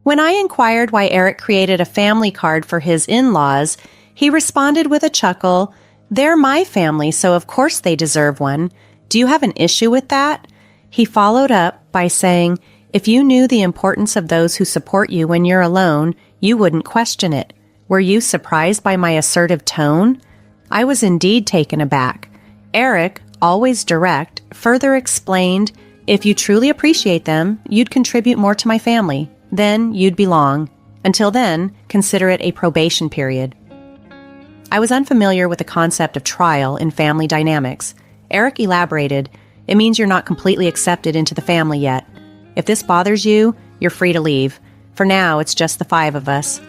When I inquired why Eric created a family card for his in-laws, he responded with a chuckle, "They're my family, so of course they deserve one. Do you have an issue with that?" He followed up by saying, "If you knew the importance of those who support you when you're alone, you wouldn't question it. Were you surprised by my assertive tone?" I was indeed taken aback. Eric, always direct, further explained, "If you truly appreciate them, you'd contribute more to my family. Then you'd belong. Until then, consider it a probation period." I was unfamiliar with the concept of trial in family dynamics. Eric elaborated, "It means you're not completely accepted into the family yet. If this bothers you, you're free to leave. For now, it's just the 5 of us."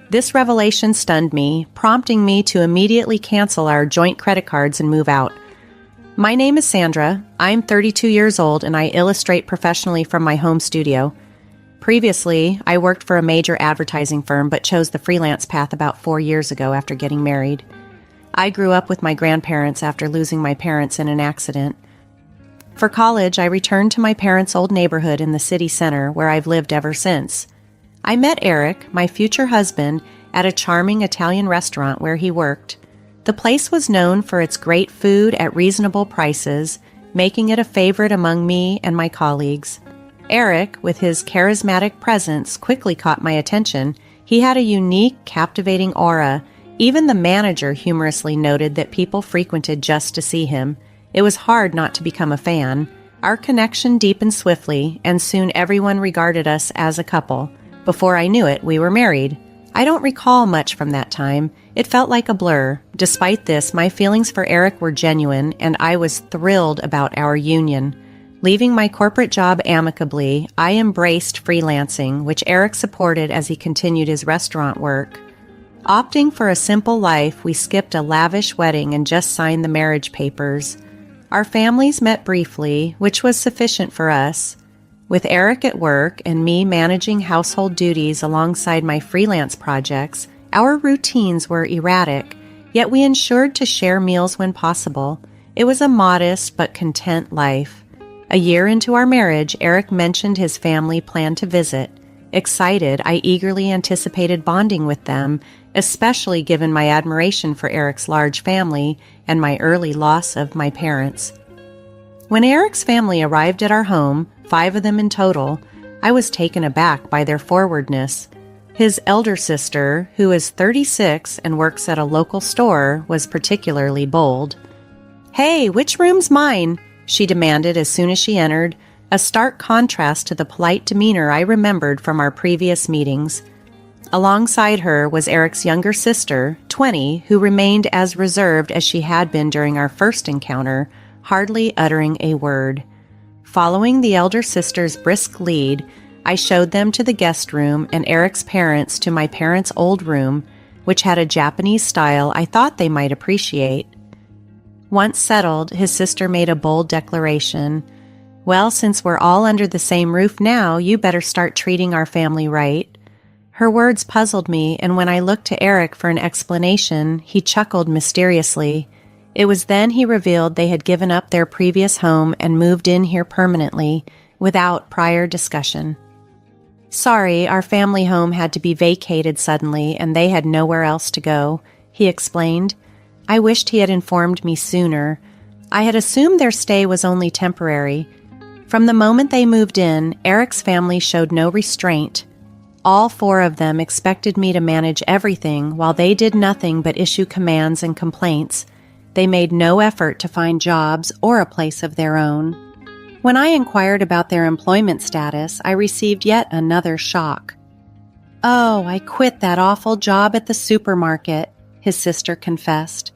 This revelation stunned me, prompting me to immediately cancel our joint credit cards and move out. My name is Sandra. I'm 32 years old and I illustrate professionally from my home studio. Previously, I worked for a major advertising firm but chose the freelance path about 4 years ago after getting married. I grew up with my grandparents after losing my parents in an accident. For college, I returned to my parents' old neighborhood in the city center where I've lived ever since. I met Eric, my future husband, at a charming Italian restaurant where he worked. The place was known for its great food at reasonable prices, making it a favorite among me and my colleagues. Eric, with his charismatic presence, quickly caught my attention. He had a unique, captivating aura. Even the manager humorously noted that people frequented just to see him. It was hard not to become a fan. Our connection deepened swiftly, and soon everyone regarded us as a couple. Before I knew it, we were married. I don't recall much from that time. It felt like a blur. Despite this, my feelings for Eric were genuine, and I was thrilled about our union. Leaving my corporate job amicably, I embraced freelancing, which Eric supported as he continued his restaurant work. Opting for a simple life, we skipped a lavish wedding and just signed the marriage papers. Our families met briefly, which was sufficient for us. With Eric at work and me managing household duties alongside my freelance projects, our routines were erratic, yet we ensured to share meals when possible. It was a modest but content life. A year into our marriage, Eric mentioned his family planned to visit. Excited, I eagerly anticipated bonding with them, especially given my admiration for Eric's large family and my early loss of my parents. When Eric's family arrived at our home, 5 of them in total, I was taken aback by their forwardness. His elder sister, who is 36 and works at a local store, was particularly bold. "Hey, which room's mine?" she demanded as soon as she entered, a stark contrast to the polite demeanor I remembered from our previous meetings. Alongside her was Eric's younger sister, 20, who remained as reserved as she had been during our first encounter, hardly uttering a word. Following the elder sister's brisk lead, I showed them to the guest room and Eric's parents to my parents' old room, which had a Japanese style I thought they might appreciate. Once settled, his sister made a bold declaration. "Well, since we're all under the same roof now, you better start treating our family right." Her words puzzled me, and when I looked to Eric for an explanation, he chuckled mysteriously. It was then he revealed they had given up their previous home and moved in here permanently, without prior discussion. "Sorry, our family home had to be vacated suddenly, and they had nowhere else to go," he explained. I wished he had informed me sooner. I had assumed their stay was only temporary. From the moment they moved in, Eric's family showed no restraint. All 4 of them expected me to manage everything while they did nothing but issue commands and complaints. They made no effort to find jobs or a place of their own. When I inquired about their employment status, I received yet another shock. "Oh, I quit that awful job at the supermarket," his sister confessed.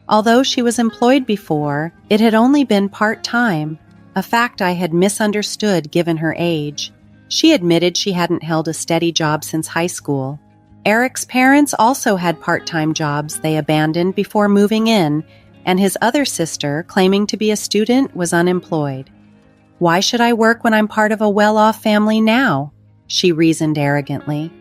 Although she was employed before, it had only been part-time, a fact I had misunderstood given her age. She admitted she hadn't held a steady job since high school. Eric's parents also had part-time jobs they abandoned before moving in, and his other sister, claiming to be a student, was unemployed. "Why should I work when I'm part of a well-off family now?" she reasoned arrogantly.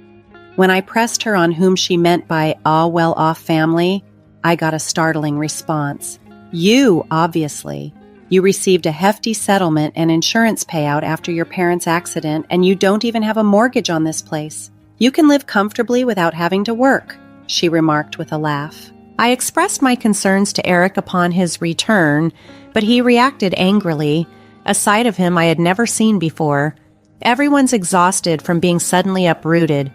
When I pressed her on whom she meant by a well-off family, I got a startling response. "You, obviously. You received a hefty settlement and insurance payout after your parents' accident, and you don't even have a mortgage on this place. You can live comfortably without having to work," she remarked with a laugh. I expressed my concerns to Eric upon his return, but he reacted angrily, a side of him I had never seen before. "Everyone's exhausted from being suddenly uprooted.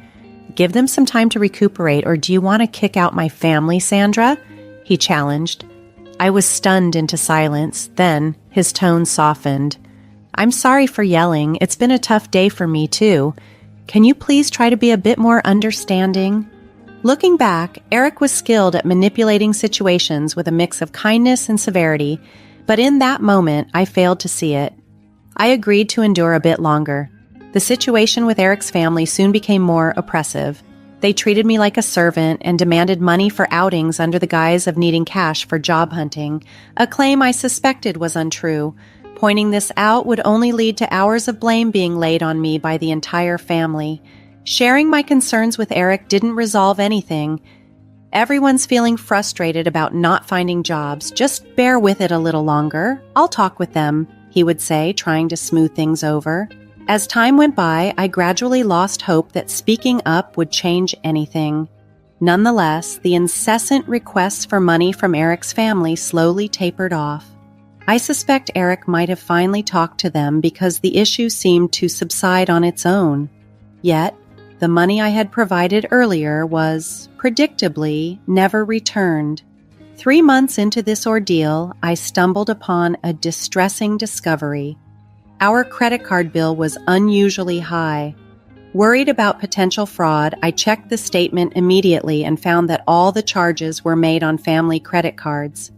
Give them some time to recuperate, or do you want to kick out my family, Sandra?" he challenged. I was stunned into silence. Then his tone softened. "I'm sorry for yelling. It's been a tough day for me, too. Can you please try to be a bit more understanding?" Looking back, Eric was skilled at manipulating situations with a mix of kindness and severity, but in that moment, I failed to see it. I agreed to endure a bit longer. The situation with Eric's family soon became more oppressive. They treated me like a servant and demanded money for outings under the guise of needing cash for job hunting, a claim I suspected was untrue. Pointing this out would only lead to hours of blame being laid on me by the entire family. Sharing my concerns with Eric didn't resolve anything. "Everyone's feeling frustrated about not finding jobs. Just bear with it a little longer. I'll talk with them," he would say, trying to smooth things over. As time went by, I gradually lost hope that speaking up would change anything. Nonetheless, the incessant requests for money from Eric's family slowly tapered off. I suspect Eric might have finally talked to them because the issue seemed to subside on its own. Yet, the money I had provided earlier was, predictably, never returned. 3 months into this ordeal, I stumbled upon a distressing discovery. Our credit card bill was unusually high. Worried about potential fraud, I checked the statement immediately and found that all the charges were made on family credit cards.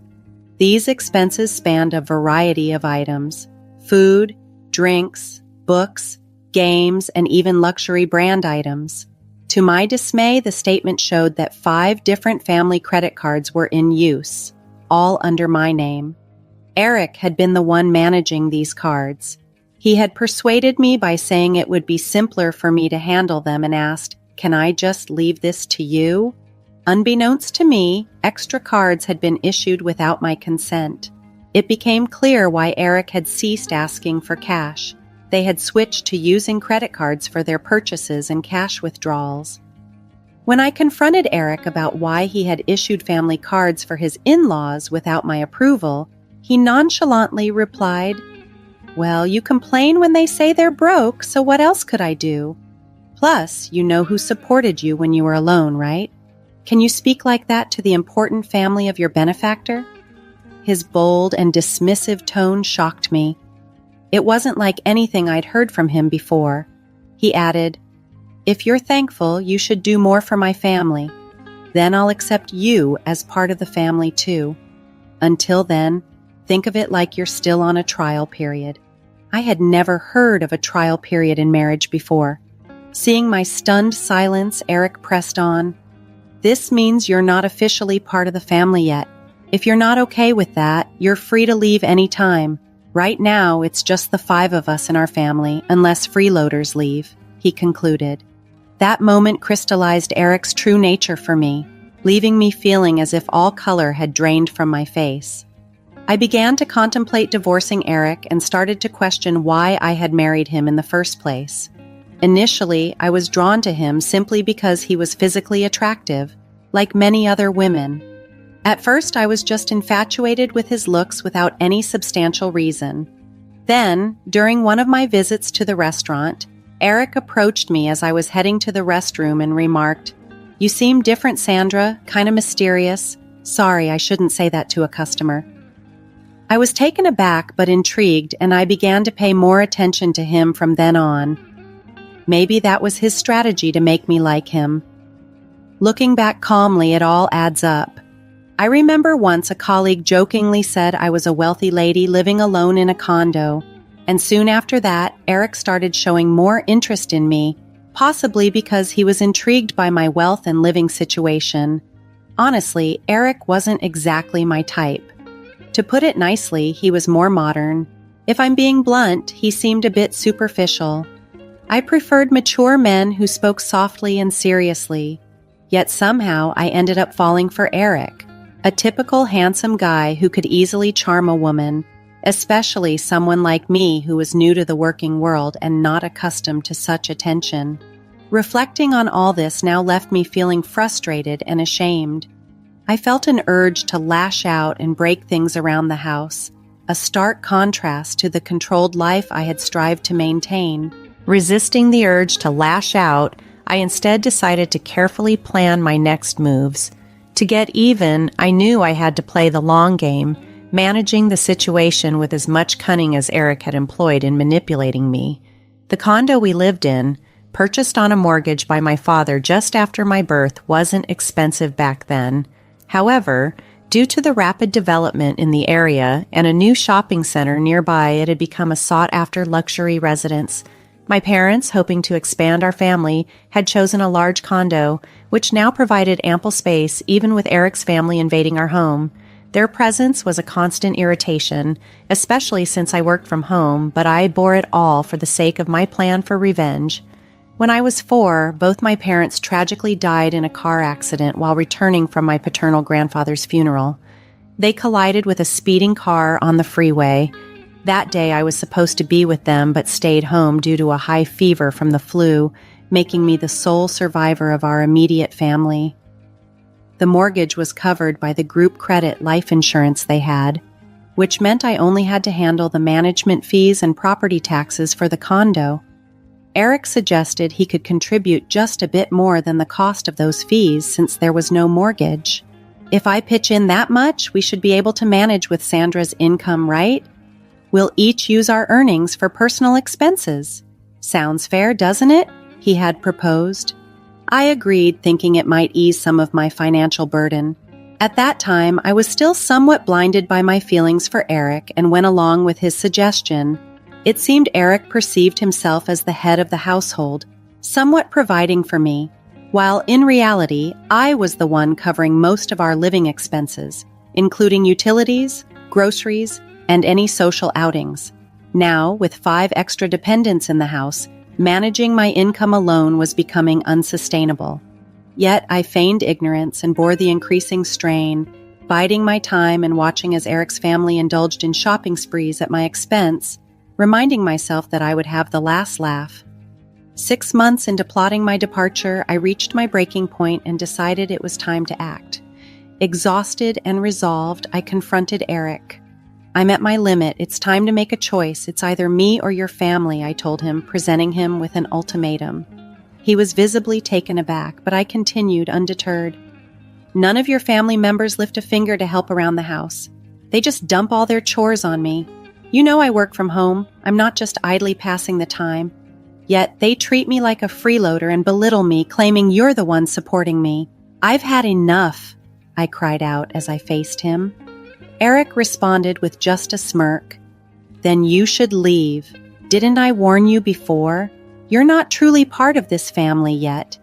These expenses spanned a variety of items: food, drinks, books, games, and even luxury brand items. To my dismay, the statement showed that 5 different family credit cards were in use, all under my name. Eric had been the one managing these cards. He had persuaded me by saying it would be simpler for me to handle them and asked, "Can I just leave this to you?" Unbeknownst to me, extra cards had been issued without my consent. It became clear why Eric had ceased asking for cash. They had switched to using credit cards for their purchases and cash withdrawals. When I confronted Eric about why he had issued family cards for his in-laws without my approval, he nonchalantly replied, "Well, you complain when they say they're broke, so what else could I do? Plus, you know who supported you when you were alone, right? Can you speak like that to the important family of your benefactor?" His bold and dismissive tone shocked me. It wasn't like anything I'd heard from him before. He added, "If you're thankful, you should do more for my family. Then I'll accept you as part of the family too. Until then, think of it like you're still on a trial period." I had never heard of a trial period in marriage before. Seeing my stunned silence, Eric pressed on, "This means you're not officially part of the family yet. If you're not okay with that, you're free to leave any time. Right now, it's just the 5 of us in our family, unless freeloaders leave," he concluded. That moment crystallized Eric's true nature for me, leaving me feeling as if all color had drained from my face. I began to contemplate divorcing Eric and started to question why I had married him in the first place. Initially, I was drawn to him simply because he was physically attractive, like many other women. At first, I was just infatuated with his looks without any substantial reason. Then, during one of my visits to the restaurant, Eric approached me as I was heading to the restroom and remarked, "You seem different, Sandra, kind of mysterious. Sorry, I shouldn't say that to a customer." I was taken aback but intrigued, and I began to pay more attention to him from then on. Maybe that was his strategy to make me like him. Looking back calmly, it all adds up. I remember once a colleague jokingly said I was a wealthy lady living alone in a condo, and soon after that, Eric started showing more interest in me, possibly because he was intrigued by my wealth and living situation. Honestly, Eric wasn't exactly my type. To put it nicely, he was more modern. If I'm being blunt, he seemed a bit superficial. I preferred mature men who spoke softly and seriously. Yet somehow I ended up falling for Eric, a typical handsome guy who could easily charm a woman. especially someone like me who was new to the working world and not accustomed to such attention. Reflecting on all this now left me feeling frustrated and ashamed. I felt an urge to lash out and break things around the house, a stark contrast to the controlled life I had strived to maintain. Resisting the urge to lash out, I instead decided to carefully plan my next moves. To get even, I knew I had to play the long game, managing the situation with as much cunning as Eric had employed in manipulating me. The condo we lived in, purchased on a mortgage by my father just after my birth, wasn't expensive back then. However, due to the rapid development in the area and a new shopping center nearby, it had become a sought-after luxury residence. My parents, hoping to expand our family, had chosen a large condo, which now provided ample space even with Eric's family invading our home. Their presence was a constant irritation, especially since I worked from home, but I bore it all for the sake of my plan for revenge. When I was 4, both my parents tragically died in a car accident while returning from my paternal grandfather's funeral. They collided with a speeding car on the freeway. That day I was supposed to be with them but stayed home due to a high fever from the flu, making me the sole survivor of our immediate family. The mortgage was covered by the group credit life insurance they had, which meant I only had to handle the management fees and property taxes for the condo. Eric suggested he could contribute just a bit more than the cost of those fees since there was no mortgage. If I pitch in that much, we should be able to manage with Sandra's income, right? We'll each use our earnings for personal expenses. Sounds fair, doesn't it? He had proposed. I agreed, thinking it might ease some of my financial burden. At that time, I was still somewhat blinded by my feelings for Eric and went along with his suggestion. It seemed Eric perceived himself as the head of the household, somewhat providing for me, while in reality, I was the one covering most of our living expenses, including utilities, groceries, and any social outings. Now, with 5 extra dependents in the house, managing my income alone was becoming unsustainable. Yet I feigned ignorance and bore the increasing strain, biding my time and watching as Eric's family indulged in shopping sprees at my expense, reminding myself that I would have the last laugh. 6 months into plotting my departure, I reached my breaking point and decided it was time to act. Exhausted and resolved, I confronted Eric. I'm at my limit. It's time to make a choice. It's either me or your family, I told him, presenting him with an ultimatum. He was visibly taken aback, but I continued undeterred. None of your family members lift a finger to help around the house. They just dump all their chores on me. You know I work from home. I'm not just idly passing the time. Yet they treat me like a freeloader and belittle me, claiming you're the one supporting me. I've had enough, I cried out as I faced him. Eric responded with just a smirk. Then you should leave. Didn't I warn you before? You're not truly part of this family yet.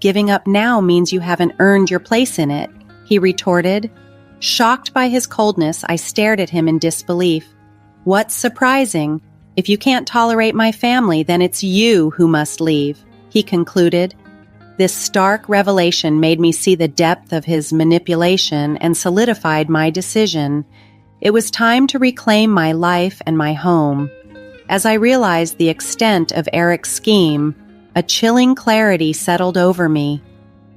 Giving up now means you haven't earned your place in it, he retorted. Shocked by his coldness, I stared at him in disbelief. What's surprising? If you can't tolerate my family, then it's you who must leave, he concluded. This stark revelation made me see the depth of his manipulation and solidified my decision. It was time to reclaim my life and my home. As I realized the extent of Eric's scheme, a chilling clarity settled over me.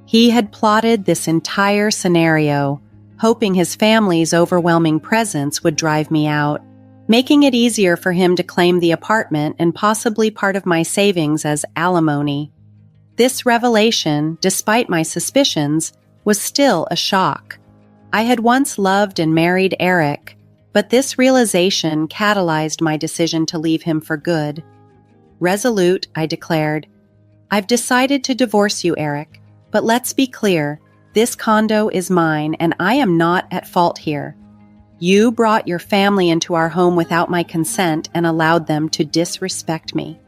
He had plotted this entire scenario, hoping his family's overwhelming presence would drive me out, making it easier for him to claim the apartment and possibly part of my savings as alimony. This revelation, despite my suspicions, was still a shock. I had once loved and married Eric, but this realization catalyzed my decision to leave him for good. Resolute, I declared, I've decided to divorce you, Eric, but let's be clear, this condo is mine and I am not at fault here. You brought your family into our home without my consent and allowed them to disrespect me.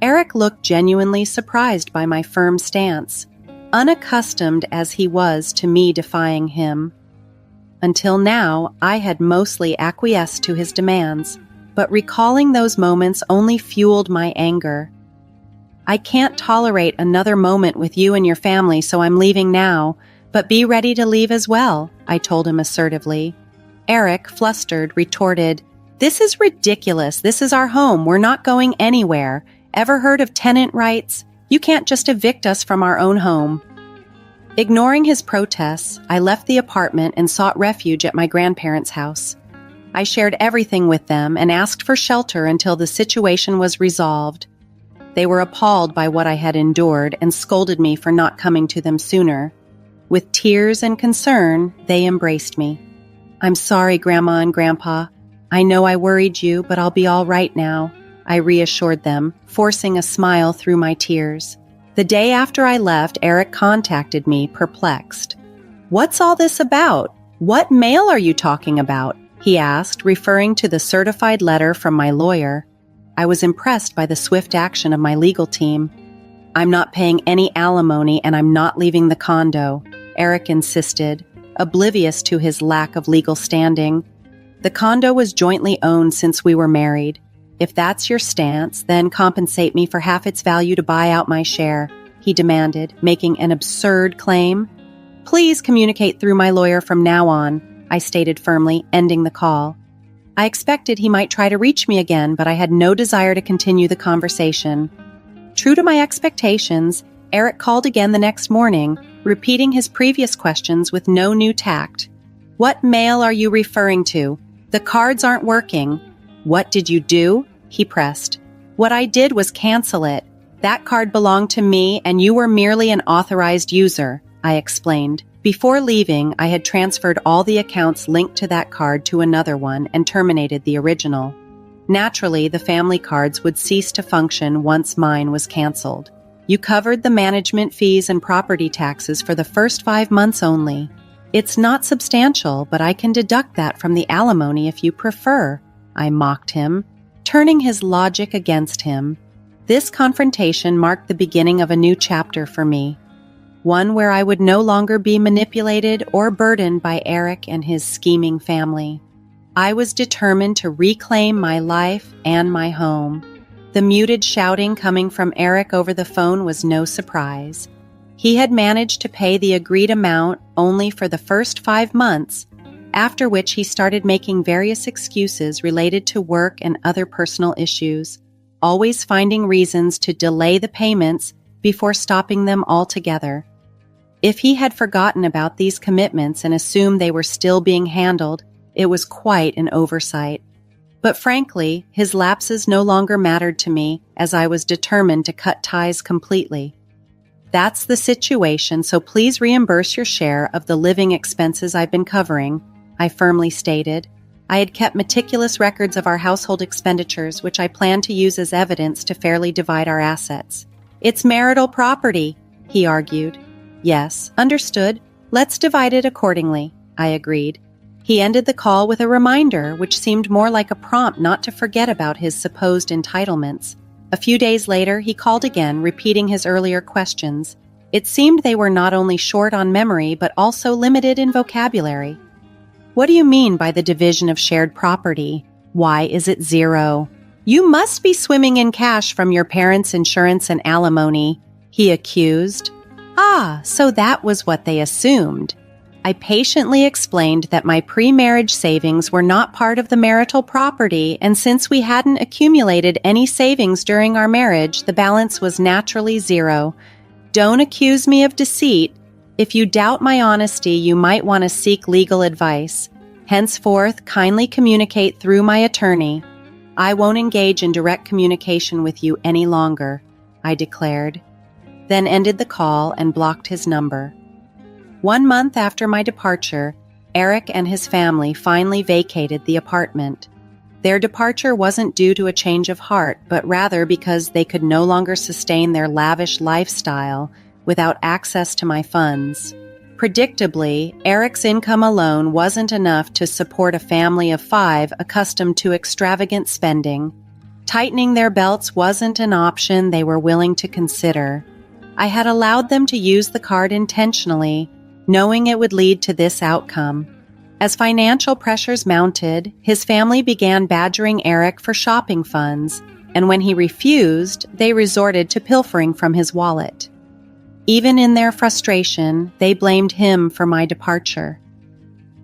Eric looked genuinely surprised by my firm stance, unaccustomed as he was to me defying him. Until now, I had mostly acquiesced to his demands, but recalling those moments only fueled my anger. I can't tolerate another moment with you and your family, so I'm leaving now, but be ready to leave as well, I told him assertively. Eric, flustered, retorted, "This is ridiculous. This is our home. We're not going anywhere. Ever heard of tenant rights? You can't just evict us from our own home." Ignoring his protests, I left the apartment and sought refuge at my grandparents' house. I shared everything with them and asked for shelter until the situation was resolved. They were appalled by what I had endured and scolded me for not coming to them sooner. With tears and concern, they embraced me. "I'm sorry, Grandma and Grandpa. I know I worried you, but I'll be all right now," I reassured them, forcing a smile through my tears. The day after I left, Eric contacted me, perplexed. "What's all this about? What mail are you talking about?" he asked, referring to the certified letter from my lawyer. I was impressed by the swift action of my legal team. "I'm not paying any alimony and I'm not leaving the condo," Eric insisted, oblivious to his lack of legal standing. "The condo was jointly owned since we were married. If that's your stance, then compensate me for half its value to buy out my share," he demanded, making an absurd claim. "Please communicate through my lawyer from now on," I stated firmly, ending the call. I expected he might try to reach me again, but I had no desire to continue the conversation. True to my expectations, Eric called again the next morning, repeating his previous questions with no new tact. "What mail are you referring to? The cards aren't working." "What did you do?" he pressed. "What I did was cancel it. That card belonged to me and you were merely an authorized user," I explained. Before leaving, I had transferred all the accounts linked to that card to another one and terminated the original. Naturally, the family cards would cease to function once mine was canceled. "You covered the management fees and property taxes for the first 5 months only. It's not substantial, but I can deduct that from the alimony if you prefer," I mocked him, turning his logic against him. This confrontation marked the beginning of a new chapter for me, one where I would no longer be manipulated or burdened by Eric and his scheming family. I was determined to reclaim my life and my home. The muted shouting coming from Eric over the phone was no surprise. He had managed to pay the agreed amount only for the first 5 months, after which he started making various excuses related to work and other personal issues, always finding reasons to delay the payments before stopping them altogether. If he had forgotten about these commitments and assumed they were still being handled, it was quite an oversight. But frankly, his lapses no longer mattered to me, as I was determined to cut ties completely. "That's the situation, so please reimburse your share of the living expenses I've been covering," I firmly stated. I had kept meticulous records of our household expenditures, which I planned to use as evidence to fairly divide our assets. "It's marital property," he argued. "Yes, understood. Let's divide it accordingly," I agreed. He ended the call with a reminder, which seemed more like a prompt not to forget about his supposed entitlements. A few days later, he called again, repeating his earlier questions. It seemed they were not only short on memory, but also limited in vocabulary. "What do you mean by the division of shared property? Why is it 0? You must be swimming in cash from your parents' insurance and alimony," he accused. "Ah, so that was what they assumed." I patiently explained that my pre-marriage savings were not part of the marital property, and since we hadn't accumulated any savings during our marriage, the balance was naturally 0. "Don't accuse me of deceit. If you doubt my honesty, you might want to seek legal advice. Henceforth, kindly communicate through my attorney. I won't engage in direct communication with you any longer," I declared, then ended the call and blocked his number. 1 month after my departure, Eric and his family finally vacated the apartment. Their departure wasn't due to a change of heart, but rather because they could no longer sustain their lavish lifestyle without access to my funds. Predictably, Eric's income alone wasn't enough to support a family of 5 accustomed to extravagant spending. Tightening their belts wasn't an option they were willing to consider. I had allowed them to use the card intentionally, knowing it would lead to this outcome. As financial pressures mounted, his family began badgering Eric for shopping funds, and when he refused, they resorted to pilfering from his wallet. Even in their frustration, they blamed him for my departure.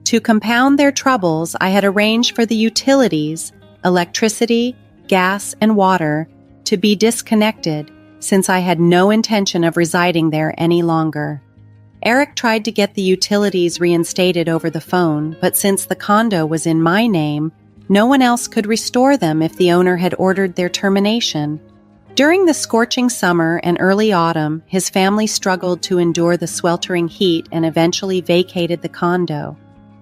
To compound their troubles, I had arranged for the utilities, electricity, gas, and water to be disconnected since I had no intention of residing there any longer. Eric tried to get the utilities reinstated over the phone, but since the condo was in my name, no one else could restore them if the owner had ordered their termination. During the scorching summer and early autumn, his family struggled to endure the sweltering heat and eventually vacated the condo.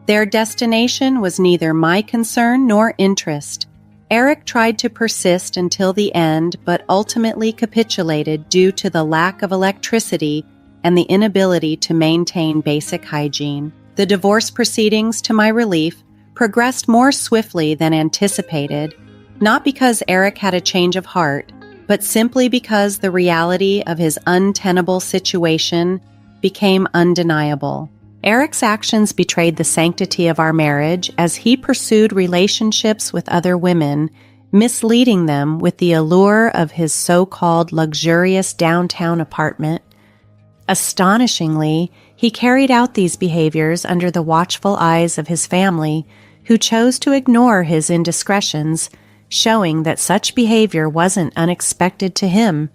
Their destination was neither my concern nor interest. Eric tried to persist until the end, but ultimately capitulated due to the lack of electricity and the inability to maintain basic hygiene. The divorce proceedings, to my relief, progressed more swiftly than anticipated, not because Eric had a change of heart, but simply because the reality of his untenable situation became undeniable. Eric's actions betrayed the sanctity of our marriage as he pursued relationships with other women, misleading them with the allure of his so-called luxurious downtown apartment. Astonishingly, he carried out these behaviors under the watchful eyes of his family, who chose to ignore his indiscretions, showing that such behavior wasn't unexpected to him.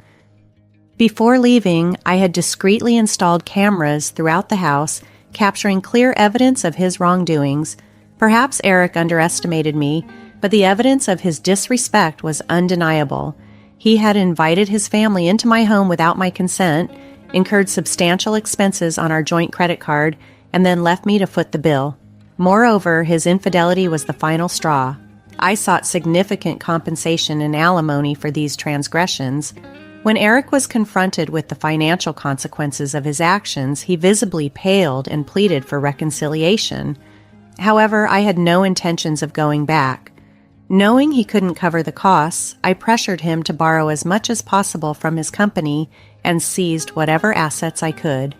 Before leaving, I had discreetly installed cameras throughout the house, capturing clear evidence of his wrongdoings. Perhaps Eric underestimated me, but the evidence of his disrespect was undeniable. He had invited his family into my home without my consent, incurred substantial expenses on our joint credit card, and then left me to foot the bill. Moreover, his infidelity was the final straw. I sought significant compensation and alimony for these transgressions. When Eric was confronted with the financial consequences of his actions, he visibly paled and pleaded for reconciliation. However, I had no intentions of going back. Knowing he couldn't cover the costs, I pressured him to borrow as much as possible from his company and seized whatever assets I could.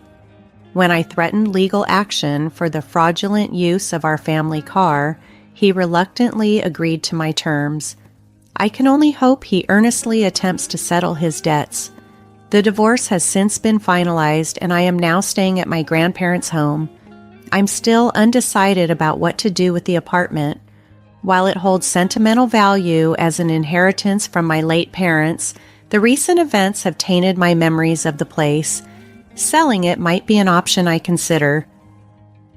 When I threatened legal action for the fraudulent use of our family car, he reluctantly agreed to my terms. I can only hope he earnestly attempts to settle his debts. The divorce has since been finalized, and I am now staying at my grandparents' home. I'm still undecided about what to do with the apartment. While it holds sentimental value as an inheritance from my late parents, the recent events have tainted my memories of the place. Selling it might be an option I consider.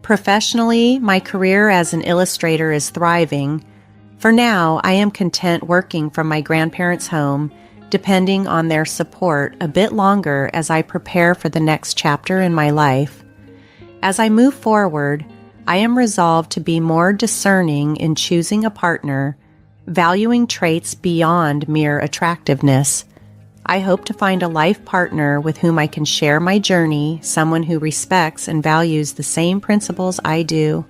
Professionally, my career as an illustrator is thriving. For now, I am content working from my grandparents' home, depending on their support a bit longer as I prepare for the next chapter in my life. As I move forward, I am resolved to be more discerning in choosing a partner, valuing traits beyond mere attractiveness. I hope to find a life partner with whom I can share my journey, someone who respects and values the same principles I do.